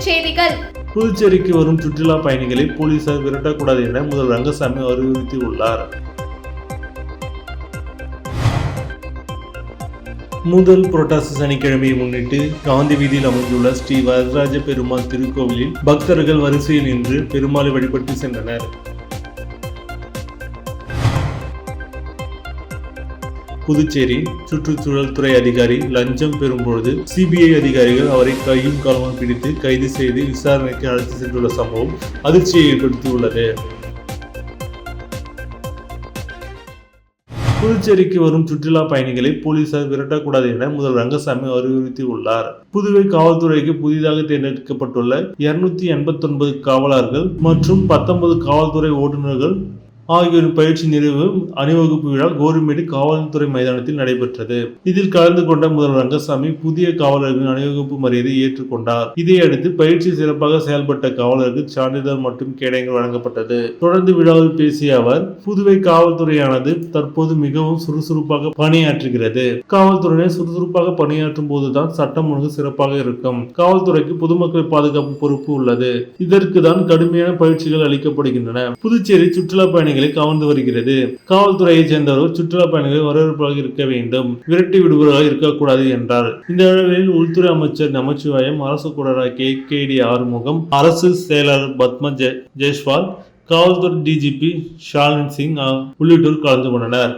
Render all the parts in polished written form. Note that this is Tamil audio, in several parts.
தலைப்புச் செய்திகள். புதுச்சேரிக்கு வரும் சுற்றுலா பயணிகளை போலீசார் விரட்டக்கூடாது என முதல்வர் ரங்கசாமி அறிவுறுத்தியுள்ளார். முதல் புரட்டாசி சனிக்கிழமையை முன்னிட்டு காந்தி வீதியில் அமைந்துள்ள ஸ்ரீ வரதராஜ பெருமாள் திருக்கோவிலில் பக்தர்கள் வரிசையில் நின்று பெருமாளை வழிபட்டு சென்றனர். புதுச்சேரி சுற்றுச்சூழல் துறை அதிகாரி லஞ்சம் பெறும்பொழுது சிபிஐ அதிகாரிகள் அவரை கையும் காலமும் பிடித்து கைது செய்து விசாரணைக்கு அழைத்து சென்றுள்ள சம்பவம் அதிர்ச்சியை ஏற்படுத்தியுள்ளது. புதுச்சேரிக்கு வரும் சுற்றுலா பயணிகளை போலீசார் விரட்டக்கூடாது என முதல்வர் ரங்கசாமி அறிவுறுத்தியுள்ளார். புதுவை காவல்துறைக்கு புதிதாக தேர்ந்தெடுக்கப்பட்டுள்ள 289 காவலர்கள் மற்றும் 19 காவல்துறை ஓட்டுநர்கள் ஆகியோரின் பயிற்சி நிறைவு அணிவகுப்பு விழா கோரிமேடு காவல்துறை மைதானத்தில் நடைபெற்றது. இதில் கலந்து கொண்ட முதல்வர் ரங்கசாமி புதிய காவலர்களின் அணிவகுப்பு மரியாதையை ஏற்றுக்கொண்டார். இதையடுத்து பயிற்சி சிறப்பாக செயல்பட்ட காவலருக்கு சான்றிதழ் மற்றும் கேடயங்கள் வழங்கப்பட்டது. தொடர்ந்து விழாவில் பேசிய அவர், புதுவை காவல்துறையானது தற்போது மிகவும் சுறுசுறுப்பாக பணியாற்றுகிறது. காவல்துறையினர் சுறுசுறுப்பாக பணியாற்றும் போதுதான் சட்டம் ஒழுங்கு சிறப்பாக இருக்கும். காவல்துறைக்கு பொதுமக்கள் பாதுகாப்பு பொறுப்பு உள்ளது. இதற்கு தான் கடுமையான பயிற்சிகள் அளிக்கப்படுகின்றன. புதுச்சேரி சுற்றுலா பயணிகள் கவர்ந்து வருகிறது. காவல்துறையை சேர்ந்தவர்கள் சுற்றுலா பயணிகள் வரவேற்பாக இருக்க வேண்டும், விரட்டி விடுபவர்களாக இருக்கக்கூடாது என்றார். இந்த விழாவில் உள்துறை அமைச்சர் நமச்சிவாயம், அரசு கொறடா KD ஆறுமுகம், அரசு செயலாளர் பத்மா ஜெய்ஸ்வால், காவல்துறை DGP ஷாலின் சிங் உள்ளிட்டோர் கலந்து கொண்டனர்.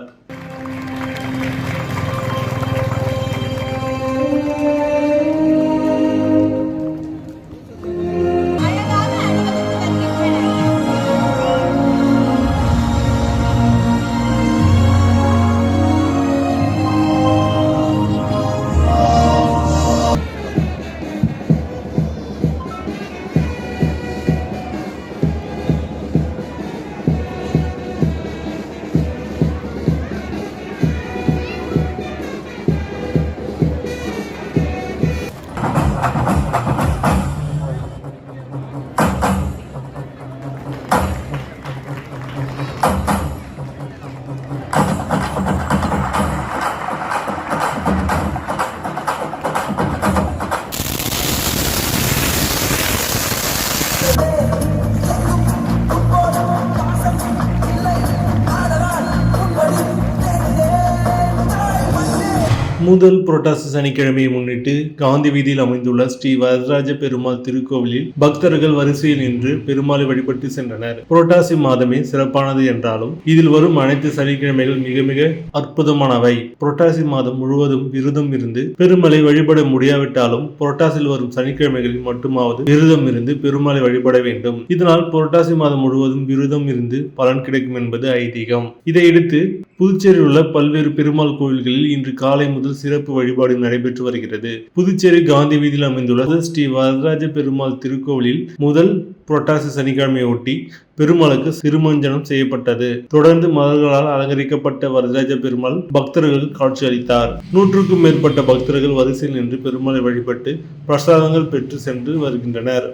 முதல் புரட்டாசி சனிக்கிழமையை முன்னிட்டு காந்தி வீதியில் அமைந்துள்ள ஸ்ரீ வரதராஜ பெருமாள் திருக்கோவிலில் பக்தர்கள் வரிசையில் நின்று பெருமாளை வழிபட்டு சென்றனர். புரட்டாசி மாதமே சிறப்பானது என்றாலும் இதில் வரும் அனைத்து சனிக்கிழமைகள் மிக மிக அற்புதமானவை. புரட்டாசி மாதம் முழுவதும் விரதம் இருந்து பெருமாளை வழிபட முடியாவிட்டாலும் புரட்டாசியில் வரும் சனிக்கிழமைகளில் மட்டுமாவது விரதம் இருந்து பெருமாளை வழிபட வேண்டும். இதனால் புரட்டாசி மாதம் முழுவதும் விரதம் இருந்து பலன் கிடைக்கும் என்பது ஐதீகம். இதையடுத்து புதுச்சேரியில் உள்ள பல்வேறு பெருமாள் கோவில்களில் இன்று காலை முதல் சிறப்பு வழிபாடு நடைபெற்று வருகிறது. புதுச்சேரி காந்தி வீதியில் அமைந்துள்ள ஸ்ரீ வரதராஜ பெருமாள் திருக்கோவிலில் முதல் புரட்டாசி சனிக்கிழமையொட்டி பெருமாளுக்கு சிறுமஞ்சனம் செய்யப்பட்டது. தொடர்ந்து மலர்களால் அலங்கரிக்கப்பட்ட வரதராஜ பெருமாள் பக்தர்களுக்கு காட்சி அளித்தார். 100க்கும் மேற்பட்ட பக்தர்கள் வரிசையில் நின்று பெருமாளை வழிபட்டு பிரசாதங்கள் பெற்று சென்று வருகின்றனர்.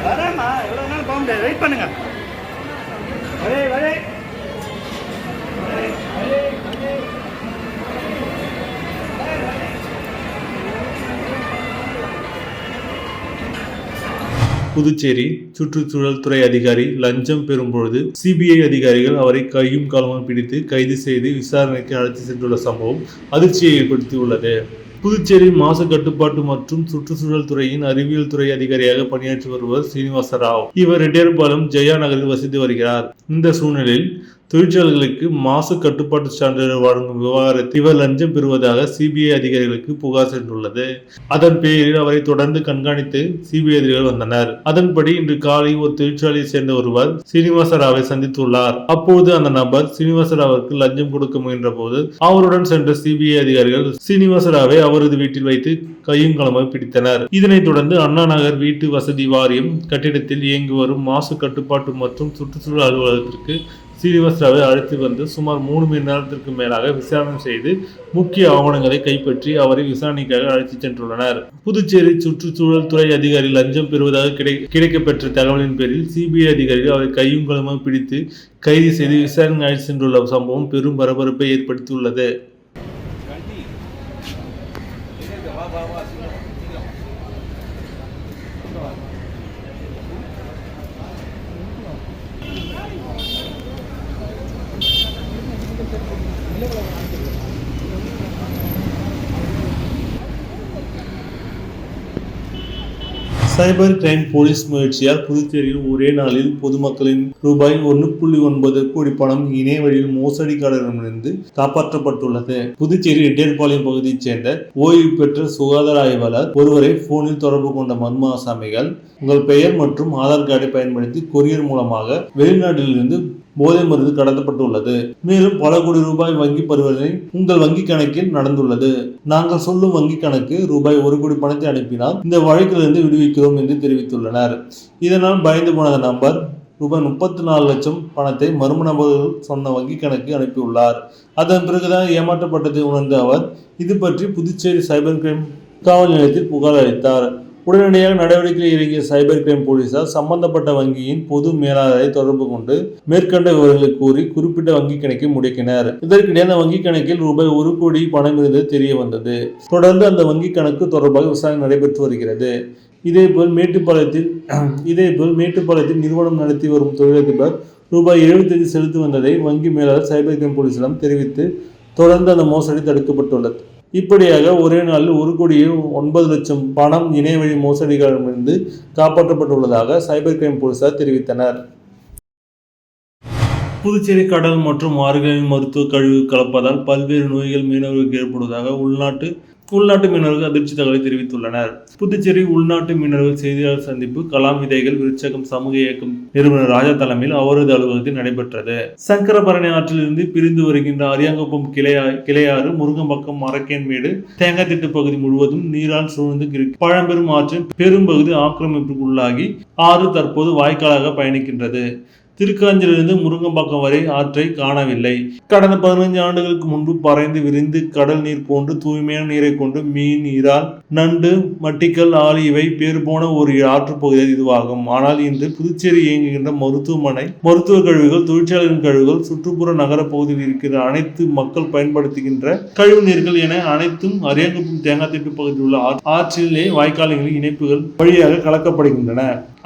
வரேம்மா, எவ்வளோ நேரம் போக முடியாது, வெயிட் பண்ணுங்க. வரே வரே புதுச்சேரி சுற்றுச்சூழல் துறை அதிகாரி லஞ்சம் பெறும்பொழுது சிபிஐ அதிகாரிகள் அவரை கையும் காலமும் பிடித்து கைது செய்து விசாரணைக்கு அழைத்து சென்றுள்ள சம்பவம் அதிர்ச்சியை ஏற்படுத்தியுள்ளது. புதுச்சேரி மாசு கட்டுப்பாட்டு மற்றும் சுற்றுச்சூழல் துறையின் அறிவியல் துறை அதிகாரியாக பணியாற்றி வருவர் சீனிவாச ராவ். இவர் ரெட்டியார்பாளையம் ஜெயா நகரில் வசித்து வருகிறார். இந்த சூழ்நிலையில் தொழிற்சாலைகளுக்கு மாசு கட்டுப்பாட்டு சான்றிதழ் வழங்கும் விவகாரத்தில் இவர் லஞ்சம் பெறுவதாக சிபிஐ அதிகாரிகளுக்கு புகார் சென்றுள்ளது. அதன் பேரில் அவரை தொடர்ந்து கண்காணித்து சிபிஐ அதிகாரிகள் வந்தனர். அதன்படி இன்று காலை ஒரு தொழிற்சாலையை சேர்ந்த ஒருவர் சீனிவாச ராவை சந்தித்துள்ளார். அப்போது அந்த நபர் சீனிவாச ராவிற்கு லஞ்சம் கொடுக்க முயன்ற போது அவருடன் சென்ற சிபிஐ அதிகாரிகள் சீனிவாச ராவை அவரது வீட்டில் வைத்து கையும் களமாக பிடித்தனர். இதனைத் தொடர்ந்து அண்ணா நகர் வீட்டு வசதி வாரியம் கட்டிடத்தில் இயங்கி வரும் மாசு கட்டுப்பாட்டு மற்றும் சுற்றுச்சூழல் அலுவலகத்திற்கு சீனிவாசராவை அழைத்து வந்து சுமார் 3 மணி நேரத்திற்கு மேலாக விசாரணை செய்து முக்கிய ஆவணங்களை கைப்பற்றி அவரை விசாரணைக்காக அழைத்து சென்றுள்ளனர். புதுச்சேரி சுற்றுச்சூழல் துறை அதிகாரி லஞ்சம் பெறுவதாக கிடைக்கப்பெற்ற தகவலின் பேரில் சிபிஐ அதிகாரிகள் அவரை கையும் களமாக பிடித்து கைது செய்து விசாரணை அழைத்து சென்றுள்ள சம்பவம் பெரும் பரபரப்பை ஏற்படுத்தியுள்ளது. சைபர் கிரைம் போலீஸ் முயற்சியால் புதுச்சேரியில் ஒரே நாளில் பொதுமக்களின் ரூபாய் 1.9 கோடி பணம் இணைய வழியில் மோசடிக்காரரிடமிருந்து காப்பாற்றப்பட்டுள்ளது. புதுச்சேரி ரெட்டியார்பாளையம் பகுதியைச் சேர்ந்த ஓய்வு பெற்ற சுகாதார ஆய்வாளர் ஒருவரை போனில் தொடர்பு கொண்ட மர்ம ஆசாமிகள் உங்கள் பெயர் மற்றும் ஆதார் கார்டை பயன்படுத்தி கொரியர் மூலமாக வெளிநாட்டிலிருந்து போதை மருந்து கடத்தப்பட்டுள்ளது. மேலும் பல கோடி ரூபாய் வங்கி பரிவர்த்தனை உங்கள் வங்கி கணக்கில் நடந்துள்ளது. நாங்கள் சொல்லும் வங்கி கணக்கு ரூபாய் 1 கோடி பணத்தை அனுப்பினால் இந்த வழக்கிலிருந்து விடுவிக்கிறோம் என்று தெரிவித்துள்ளனர். இதனால் பயந்து போன நபர் ரூபாய் 34 லட்சம் பணத்தை மர்ம நபர்கள் சொன்ன வங்கி கணக்கு அனுப்பியுள்ளார். அதன் பிறகுதான் ஏமாற்றப்பட்டதை உணர்ந்த அவர் இது பற்றி புதுச்சேரி சைபர் கிரைம் காவல் நிலையத்தில் புகார் அளித்தார். உடனடியாக நடவடிக்கையில் இறங்கிய சைபர் கிரைம் போலீசார் சம்பந்தப்பட்ட வங்கியின் பொது மேலாளரை தொடர்பு கொண்டு மேற்கண்ட விவரங்களை கூறி குறிப்பிட்ட வங்கி கணக்கை முடக்கினர். இதற்கிடையே அந்த வங்கி கணக்கில் ரூபாய் 1 கோடி பணம் இருந்தது தெரிய வந்தது. தொடர்ந்து அந்த வங்கி கணக்கு தொடர்பாக விசாரணை நடைபெற்று வருகிறது. இதேபோல் மேட்டுப்பாளையத்தில் நிறுவனம் நடத்தி வரும் தொழிலதிபர் ரூபாய் 75 செலுத்தி வந்ததை வங்கி மேலாளர் சைபர் கிரைம் போலீசிடம் தெரிவித்து தொடர்ந்து அந்த மோசடி தடுக்கப்பட்டுள்ளது. இப்படியாக ஒரே நாளில் 1.9 கோடி பணம் இணைய வழி மோசடிகளிடமிருந்து காப்பாற்றப்பட்டுள்ளதாக சைபர் கிரைம் போலீசார் தெரிவித்தனர். புதுச்சேரி கடல் மற்றும் ஆறுகளின் மருத்துவ கழிவு கலப்பதால் பல்வேறு நோய்கள் மீனவர்களுக்கு ஏற்படுவதாக உள்நாட்டு மீனவர்கள் அதிர்ச்சி தகவலை தெரிவித்துள்ளனர். புதுச்சேரி உள்நாட்டு மீனவர்கள் செய்தியாளர் சந்திப்பு கலாம் விதைகள் விருச்சகம் சமூக இயக்கம் நிறுவனர் ராஜா தலைமையில் அவரது அலுவலகத்தில் நடைபெற்றது. சங்கரபரணி ஆற்றிலிருந்து பிரிந்து வருகின்ற அரியாங்குப்பம் கிளையாறு முருங்கம்பாக்கம் மரக்கேன்மேடு தேங்காய்திட்டு பகுதி முழுவதும் நீரால் சூழ்ந்து பழம்பெரும் ஆற்றின் பெரும்பகுதி ஆக்கிரமிப்புக்குள்ளாகி ஆறு தற்போது வாய்க்காலாக பயணிக்கின்றது. திருக்காஞ்சிலிருந்து முருங்கம்பாக்கம் வரை ஆற்றை காணவில்லை. கடந்த 15 ஆண்டுகளுக்கு முன்பு பறைந்து விரிந்து கடல் நீர் போன்று தூய்மையான நீரை கொண்டு மீன், இறால், நண்டு, மட்டிக்கல், ஆளி இவை பேர் போன ஒரு ஆற்று பகுதியாக இதுவாகும். ஆனால் இன்று புதுச்சேரி இயங்குகின்ற மருத்துவ கழிவுகள், தொழிற்சாலைகளின் கழிவுகள், சுற்றுப்புற நகர பகுதியில் இருக்கிற அனைத்து மக்கள் பயன்படுத்துகின்ற கழிவு நீர்கள் என அனைத்தும் அரியாங்குப்பம் தேங்காய்திட்டு பகுதியில் உள்ள ஆற்றிலே வாய்க்கால்களின் இணைப்புகள் வழியாக கலக்கப்படுகின்றன.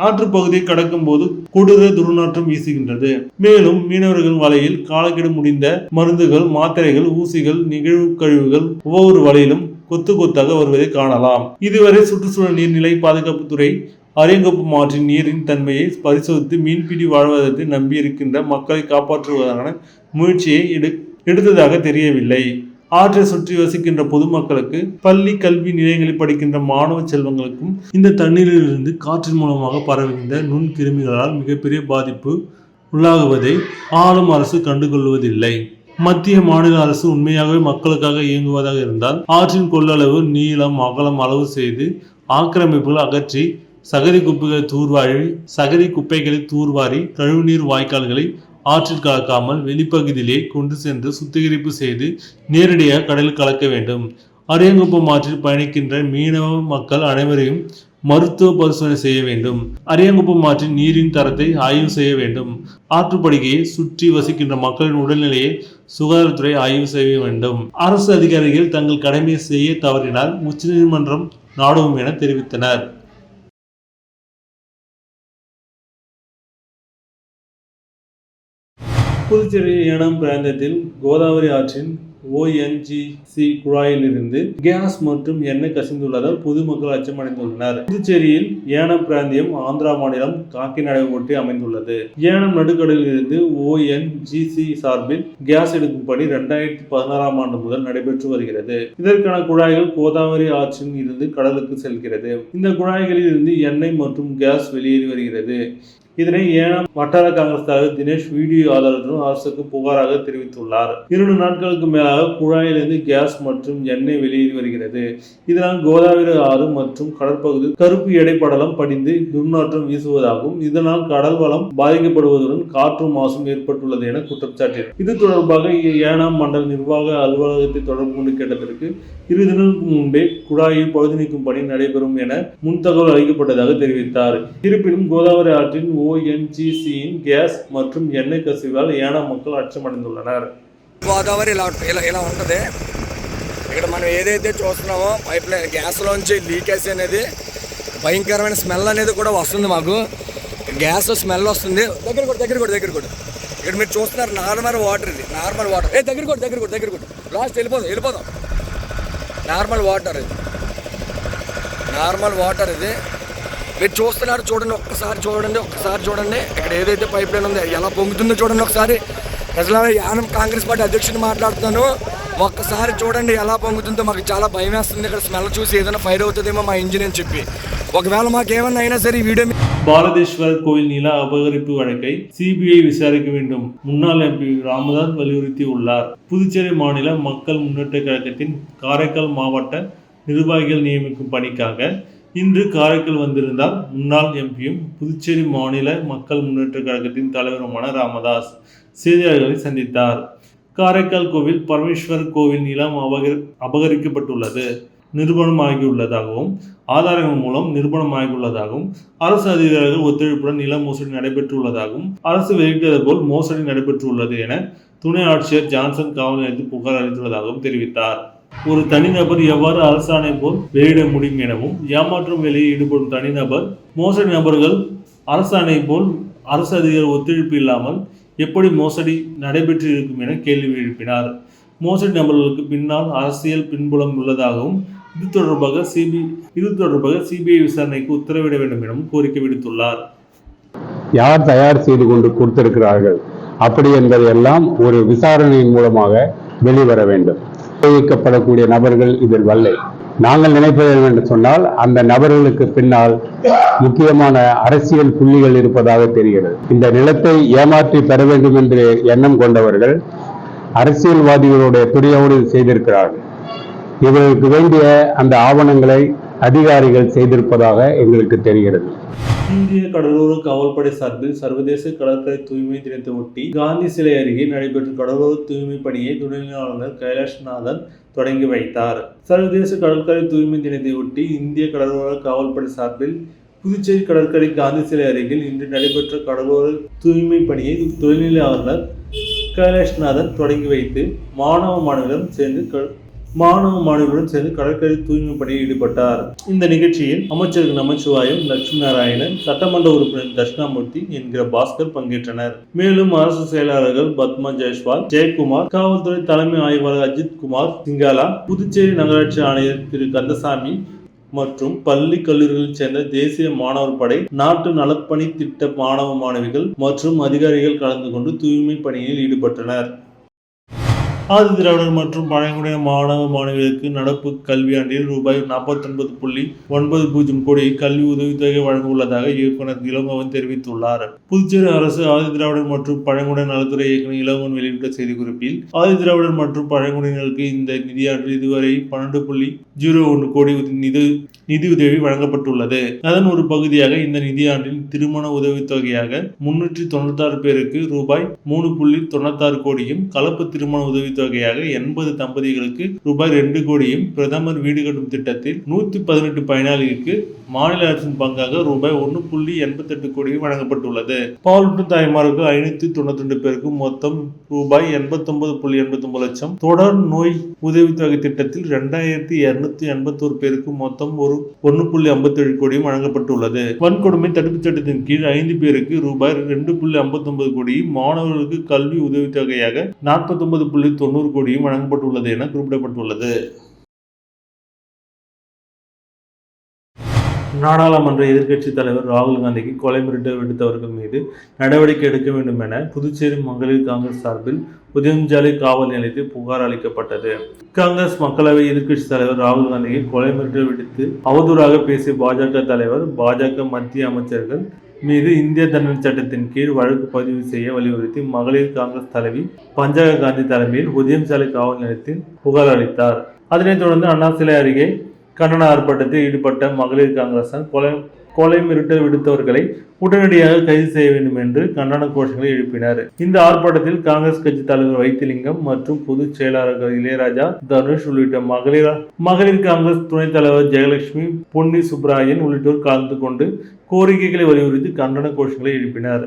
ஆற்று பகுதியை கடக்கும் போது கொடூர துர்நாற்றம் வீசுகின்றது. மேலும் மீனவர்கள் வலையில் காலக்கெடு முடிந்த மருந்துகள், மாத்திரைகள், ஊசிகள், நிகழ்வு கழிவுகள் ஒவ்வொரு வலையிலும் கொத்து கொத்தாக வருவதை காணலாம். இதுவரை சுற்றுச்சூழல் நீர்நிலை பாதுகாப்புத்துறை அரியாங்குப்பம் ஆற்றின் நீரின் தன்மையை பரிசோதித்து மீன்பிடி வாழ்வாதாரத்தை நம்பியிருக்கின்ற மக்களை காப்பாற்றுவதற்கான முயற்சியை எடுத்ததாக தெரியவில்லை. ஆற்றை சுற்றி வசிக்கின்ற பொதுமக்களுக்கு, பள்ளி கல்வி நிலையங்களில் படிக்கின்ற மாணவ செல்வங்களுக்கும் இந்த தண்ணீரிலிருந்து காற்றின் மூலமாக பரவுகின்ற நுண்கிருமிகளால் மிகப்பெரிய பாதிப்பு உள்ளாகுவதை ஆளும் அரசு கண்டுகொள்வதில்லை. மத்திய மாநில அரசு உண்மையாகவே மக்களுக்காக இயங்குவதாக இருந்தால் ஆற்றின் கொள்ளளவு, நீளம், அகலம் அளவு செய்து ஆக்கிரமிப்புகள் அகற்றி சகதி குப்பைகளை தூர்வாரி கழிவுநீர் வாய்க்கால்களை ஆற்றில் கலக்காமல் வெளிப்பகுதியிலே கொண்டு சென்று சுத்திகரிப்பு செய்து நேரடியாக கடலில் கலக்க வேண்டும். அரியாங்குப்பம் ஆற்றில் பயணிக்கின்ற மீனவ மக்கள் அனைவரையும் மருத்துவ பரிசோதனை செய்ய வேண்டும். அரியாங்குப்பம் ஆற்றின் நீரின் தரத்தை ஆய்வு செய்ய வேண்டும். ஆற்றுப்படுகையை சுற்றி வசிக்கின்ற மக்களின் உடல்நிலையை சுகாதாரத்துறை ஆய்வு செய்ய வேண்டும். அரசு அதிகாரிகள் தங்கள் கடமையை செய்ய தவறினால் உச்சநீதிமன்றம் நாடுவோம் என தெரிவித்தனர். புதுச்சேரி ஏனாம் பிராந்தியத்தில் கோதாவரி ஆற்றின் ONGC குழாயிலிருந்து கேஸ் மற்றும் எண்ணெய் கசிந்துள்ளதால் பொதுமக்கள் அச்சமடைந்துள்ளனர். புதுச்சேரியில் ஏனாம் பிராந்தியம் ஆந்திரா மாநிலம் காக்கிநாடை ஒட்டி அமைந்துள்ளது. ஏனாம் நடுக்கடலில் இருந்து ONGC சார்பில் கேஸ் எடுக்கும் பணி 2016ஆம் ஆண்டு முதல் நடைபெற்று வருகிறது. இதற்கான குழாய்கள் கோதாவரி ஆற்றின் இருந்து கடலுக்கு செல்கிறது. இந்த குழாய்களில் இருந்து எண்ணெய் மற்றும் கேஸ் வெளியேறி வருகிறது. இதனை ஏனாம் வட்டார காங்கிரஸ் தலைவர் தினேஷ் வீடியோ ஆதாரத்துடன் அரசுக்கு புகாராக தெரிவித்துள்ளார். 2 நாட்களுக்கு மேலாக குழாயிலிருந்து கேஸ் மற்றும் எண்ணெய் வெளியேறி வருகிறது. இதனால் கோதாவரி ஆறு மற்றும் கடற்பகுதியில் கருப்பு எடை படலம் படிந்து துர்நாற்றம் வீசுவதாகவும் இதனால் கடல் வளம் பாதிக்கப்படுவதுடன் காற்று மாசும் ஏற்பட்டுள்ளது என குற்றம் சாட்டினார். இது தொடர்பாக ஏனாம் மண்டல நிர்வாக அலுவலகத்தை தொடர்பு கொண்டு கேட்டதற்கு 2 தினங்களுக்கு முன்பே குழாயில் பழுது நீக்கும் பணி நடைபெறும் என முன் தகவல் அளிக்கப்பட்டதாக தெரிவித்தார். இருப்பினும் கோதாவரி ஆற்றின் ONGCயின் கேஸ் மற்றும் எண்ணெய் கசிவால் ஏனாம் மக்கள் அச்சமடைந்துள்ளனர். గోదావరి ఇలా ఉంటుంది. ఇక్కడ మనం ఏదైతే చూస్తున్నామో పైప్ లైన్ గ్యాస్లోంచి లీకేజ్ అనేది భయంకరమైన స్మెల్ అనేది కూడా వస్తుంది. మాకు గ్యాస్ స్మెల్ వస్తుంది. దగ్గర కూడా ఇక్కడ మీరు చూస్తున్నారు నార్మల్ వాటర్. ఇది నార్మల్ వాటర్. దగ్గర కూడా లాస్ట్ వెళ్ళిపోదాం. నార్మల్ వాటర్ ఇది మీరు చూస్తున్నారు. చూడండి, ఒక్కసారి చూడండి ఇక్కడ ఏదైతే పైప్ లైన్ ఉందో ఎలా పొంగుతుందో చూడండి. ఒకసారి ప్రజల యానం కాంగ్రెస్ పార్టీ అధ్యక్షుడిని మాట్లాడుతున్నాను. ఒక్కసారి చూడండి ఎలా పొంగుతుందో. మాకు చాలా భయం వేస్తుంది ఇక్కడ స్మెల్ చూసి. ఏదైనా ఫైర్ అవుతుందేమో మా ఇంజిన్ అని చెప్పి. ఒకవేళ మాకేమన్నా అయినా సరే ఈ వీడియో பாலதேஸ்வரர் கோவில் நில அபகரிப்பு வழக்கை சிபிஐ விசாரிக்க வேண்டும் முன்னாள் எம்பி ராமதாஸ் வலியுறுத்தி உள்ளார். புதுச்சேரி மாநில மக்கள் முன்னேற்ற கழகத்தின் காரைக்கால் மாவட்ட நிர்வாகிகள் நியமிக்கும் பணிக்காக இன்று காரைக்கால் வந்திருந்தார் முன்னாள் எம்பியும் புதுச்சேரி மாநில மக்கள் முன்னேற்ற கழகத்தின் தலைவருமான ராமதாஸ் செய்தியாளர்களை சந்தித்தார். காரைக்கால் கோவில் பரமேஸ்வரர் கோவில் நிலம் அபகரிக்கப்பட்டுள்ளது, நிரூபணமாகியுள்ளதாகவும் ஆதாரங்கள் மூலம் நிரூபணமாகியுள்ளதாகவும் அரசு அதிகாரிகள் ஒத்துழைப்புடன் நில மோசடி நடைபெற்றுள்ளதாகவும் அரசு வெளியிட்டது போல் மோசடி நடைபெற்றுள்ளது என துணை ஆட்சியர் ஜான்சன் காவல் நிலையத்தில் புகார் அளித்துள்ளதாகவும் தெரிவித்தார். ஒரு தனிநபர் எவ்வாறு அரசாணை போல் வெளியிட முடியும் எனவும் ஏமாற்றும் வேலையில் ஈடுபடும் தனிநபர் மோசடி நபர்கள் அரசாணை போல் அரசு அதிகாரி ஒத்துழைப்பு இல்லாமல் எப்படி மோசடி நடைபெற்று இருக்கும் என கேள்வி எழுப்பினார். மோசடி நபர்களுக்கு பின்னால் அரசியல் பின்புலம் உள்ளதாகவும் இது தொடர்பாக சிபிஐ விசாரணைக்கு உத்தரவிட வேண்டும் எனவும் கோரிக்கை விடுத்துள்ளார். யார் தயார் செய்து கொண்டு கொடுத்திருக்கிறார்கள் அப்படி என்பதையெல்லாம் ஒரு விசாரணையின் மூலமாக வெளிவர வேண்டும். உபயோகிக்கப்படக்கூடிய நபர்கள் இதில் வல்லை. நாங்கள் நினைப்பது என்று சொன்னால் அந்த நபர்களுக்கு பின்னால் முக்கியமான அரசியல் புள்ளிகள் இருப்பதாக தெரிகிறது. இந்த நிலத்தை ஏமாற்றி பெற வேண்டும் என்று எண்ணம் கொண்டவர்கள் அரசியல்வாதிகளுடைய துணையோடு செய்திருக்கிறார்கள். இவர்களுக்கு வேண்டிய அந்த ஆவணங்களை அதிகாரிகள் செய்திருப்பதாக எங்களுக்கு தெரிகிறது. இந்திய கடலோர காவல்படை சார்பில் சர்வதேச கடற்கரை தூய்மை தினத்தை ஒட்டி காந்தி சிலை அருகே நடைபெற்ற கடலோர தூய்மை பணியை துணைநிலை ஆளுநர் கைலாஷ்நாதன் தொடங்கி வைத்தார். சர்வதேச கடற்கரை தூய்மை தினத்தை ஒட்டி இந்திய கடலோர காவல்படை சார்பில் புதுச்சேரி கடற்கரை காந்தி சிலை அருகில் இன்று நடைபெற்ற கடலோர தூய்மை பணியை துணைநிலை ஆளுநர் கைலாஷ்நாதன் தொடங்கி வைத்து மாணவ மாணவிகளுடன் சேர்ந்து கடற்கரை தூய்மை பணியில் ஈடுபட்டார். இந்த நிகழ்ச்சியில் அமைச்சர்கள் நமச்சிவாயம், லட்சுமி நாராயணன், சட்டமன்ற உறுப்பினர் தட்சிணாமூர்த்தி என்கிற பாஸ்கர் பங்கேற்றனர். மேலும் அரசு செயலாளர்கள் பத்மா ஜெயஸ்வால், ஜெயக்குமார், காவல்துறை தலைமை ஆய்வாளர் அஜித் குமார் சிங்காலா, புதுச்சேரி நகராட்சி ஆணையர் திரு கந்தசாமி மற்றும் பள்ளி கல்லூரிகளைச் சேர்ந்த தேசிய மாணவர் படை, நாட்டு நலப்பணி திட்ட மாணவ மாணவிகள் மற்றும் அதிகாரிகள் கலந்து கொண்டு தூய்மை பணியில் ஈடுபட்டனர். ஆதிதிராவிடர் மற்றும் பழங்குடியின மாணவ மாணவிகளுக்கு நடப்பு கல்வியாண்டில் ரூபாய் 49.90 கோடி கல்வி உதவித்தொகை வழங்க உள்ளதாக இயக்குநர் இளங்கோவன் தெரிவித்துள்ளார். புதுச்சேரி அரசு ஆதிதிராவிடர் மற்றும் பழங்குடியினர் நலத்துறை இயக்குநர் இளங்கோவன் வெளியிட்ட செய்திக்குறிப்பில் ஆதிதிராவிடர் மற்றும் பழங்குடியினருக்கு இந்த நிதியாண்டில் இதுவரை 12.01 கோடி நிதியுதவி வழங்கப்பட்டுள்ளது. அதன் ஒரு பகுதியாக இந்த நிதியாண்டில் திருமண உதவித்தொகையாக 396 பேருக்கு ரூபாய் 3.96 கோடியும், கலப்பு திருமண உதவித்தொகையாக 80 தம்பதிகளுக்கு ரூபாய் 2 கோடியும், பிரதமர் வீடு கட்டும் திட்டத்தில் 118 பயனாளிகளுக்கு மாநில அரசின் பங்காக ரூபாய் 1.88 கோடியும் வழங்கப்பட்டுள்ளது. பாலூட்டு தாய்மாருக்கு 592 பேருக்கு மொத்தம் ரூபாய் 89.89 லட்சம், தொடர் நோய் உதவித்தொகை திட்டத்தில் 2281 பேருக்கு மொத்தம் 1.57 கோடியும் வழங்கப்பட்டுள்ளது. வன்கொடுமை தடுப்புச் சட்டத்தின் கீழ் 5 பேருக்கு ரூபாய் 2.59 கோடியும், மாணவர்களுக்கு கல்வி உதவித்தொகையாக 49.90 கோடியும் வழங்கப்பட்டுள்ளது என குறிப்பிடப்பட்டுள்ளது. நாடாளுமன்ற எதிர்க்கட்சித் தலைவர் ராகுல் காந்திக்கு கொலை மிரட்டல் விடுத்தவர்கள் மீது நடவடிக்கை எடுக்க வேண்டும் என புதுச்சேரி மகளிர் காங்கிரஸ் சார்பில் உதயஞ்சாலை காவல் நிலையத்தில் புகார் அளிக்கப்பட்டது. காங்கிரஸ் மக்களவை எதிர்க்கட்சித் தலைவர் ராகுல் காந்திக்கு கொலை மிரட்டல் விடுத்து அவதூறாக பேசிய பாஜக தலைவர், பாஜக மத்திய அமைச்சர்கள் மீது இந்திய தண்டனை சட்டத்தின் கீழ் வழக்கு பதிவு செய்ய வலியுறுத்தி மகளிர் காங்கிரஸ் தலைவி பஞ்சாக காந்தி தலைமையில் உதயம் சாலை காவல் நிலையத்தில் புகார் அளித்தார். அதனைத் தொடர்ந்து அண்ணா சிலை அருகே கண்டன ஆர்ப்பாட்டத்தில் ஈடுபட்ட மகளிர் காங்கிரசார் கொலை மிரட்டல் விடுத்தவர்களை உடனடியாக கைது செய்ய வேண்டும் என்று கண்டன கோஷங்களை எழுப்பினர். இந்த ஆர்ப்பாட்டத்தில் காங்கிரஸ் கட்சி தலைவர் வைத்திலிங்கம் மற்றும் பொதுச் செயலாளர்கள் இளையராஜா, தனுஷ் உள்ளிட்ட மகளிர் காங்கிரஸ் துணைத் தலைவர் ஜெயலட்சுமி, பொன்னி சுப்ராயன் உள்ளிட்டோர் கலந்து கொண்டு கோரிக்கைகளை வலியுறுத்தி கண்டன கோஷங்களை எழுப்பினர்.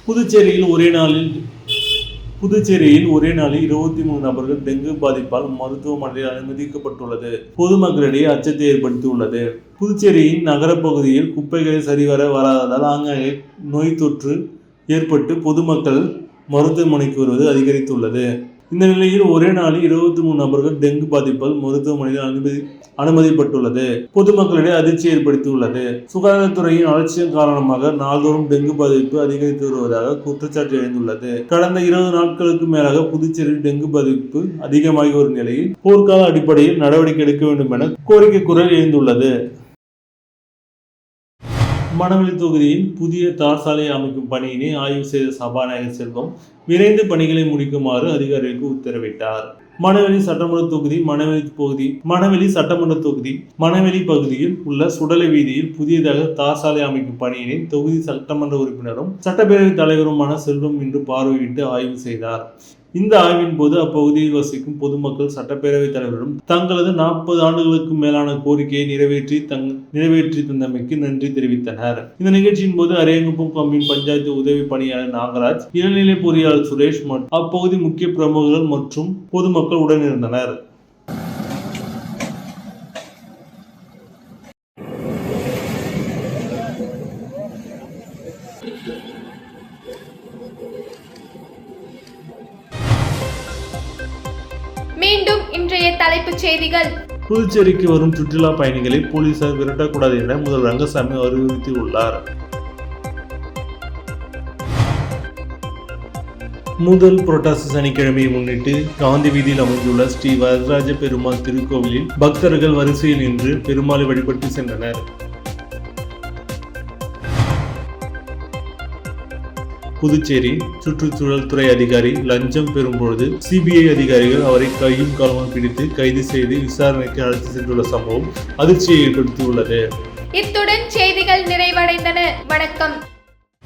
புதுச்சேரியில் ஒரே நாளில் 23 நபர்கள் டெங்கு பாதிப்பால் மருத்துவமனையில் அனுமதிக்கப்பட்டுள்ளது பொதுமக்களிடையே அச்சத்தை ஏற்படுத்தியுள்ளது. புதுச்சேரியின் நகரப்பகுதியில் குப்பைகளை சரிவர வராததால் ஆங்காங்கே நோய் தொற்று ஏற்பட்டு பொதுமக்கள் மருத்துவமனைக்கு வருவது அதிகரித்துள்ளது. இந்த நிலையில் ஒரே நாளில் 23 நபர்கள் டெங்கு பாதிப்பால் மருத்துவமனையில் அனுமதிக்கப்பட்டுள்ளது பொதுமக்களிடையே அதிர்ச்சி ஏற்படுத்தியுள்ளது. சுகாதாரத்துறையின் அலட்சியம் காரணமாக நாள்தோறும் டெங்கு பாதிப்பு அதிகரித்து வருவதாக குற்றச்சாட்டு எழுந்துள்ளது. கடந்த 20 நாட்களுக்கு மேலாக புதுச்சேரியில் டெங்கு பாதிப்பு அதிகமாகி வரும் நிலையில் போர்க்கால அடிப்படையில் நடவடிக்கை எடுக்க வேண்டும் என கோரிக்கை குரல் எழுந்துள்ளது. மணவெளி தொகுதியில் புதிய தார் சாலை அமைக்கும் பணியினை ஆய்வு செய்த சபாநாயகர் செல்வம் விரைந்து பணிகளை முடிக்குமாறு அதிகாரிகளுக்கு உத்தரவிட்டார். மணவெளி சட்டமன்ற தொகுதி மணவெளி பகுதியில் உள்ள சுடலை வீதியில் புதியதாக தார் சாலை அமைக்கும் பணியினை தொகுதி சட்டமன்ற உறுப்பினரும் சட்டப்பேரவைத் தலைவருமான செல்வம் இன்று பார்வையிட்டு ஆய்வு செய்தார். இந்த ஆய்வின் போது அப்பகுதியில் வசிக்கும் பொதுமக்கள் சட்டப்பேரவைத் தலைவரிடம் தங்களது 40 ஆண்டுகளுக்கு மேலான கோரிக்கையை நிறைவேற்றி தந்தமைக்கு நன்றி தெரிவித்தனர். இந்த நிகழ்ச்சியின் போது அரியங்குப்பம் கம்பின் பஞ்சாயத்து உதவி பணியாளர் நாகராஜ், இளநிலை பொறியாளர் சுரேஷ் மற்றும் அப்பகுதி முக்கிய பிரமுகர்கள் மற்றும் பொதுமக்கள் உடனிருந்தனர். மீண்டும் இன்றைய தலைப்புச் செய்திகள். புதுச்சேரிக்கு வரும் சுற்றுலா பயணிகளை போலீசார் விரட்டக்கூடாது என முதல்வர் ரங்கசாமி அறிவுறுத்தியுள்ளார். முதல் புரட்டாசி சனிக்கிழமையை முன்னிட்டு காந்தி வீதியில் அமைந்துள்ள ஸ்ரீ வரதராஜ பெருமாள் திருக்கோவிலில் பக்தர்கள் வரிசையில் நின்று பெருமாளை வழிபட்டு சென்றனர். புதுச்சேரி சுற்றுச்சூழல் துறை அதிகாரி லஞ்சம் பெறும்பொழுது சிபிஐ அதிகாரிகள் அவரை கையும் காலமும் பிடித்து கைது செய்து விசாரணைக்கு அழைத்து சென்றுள்ள சம்பவம் அதிர்ச்சியை ஏற்படுத்தியுள்ளது. இத்துடன் செய்திகள் நிறைவடைந்தன. வணக்கம்.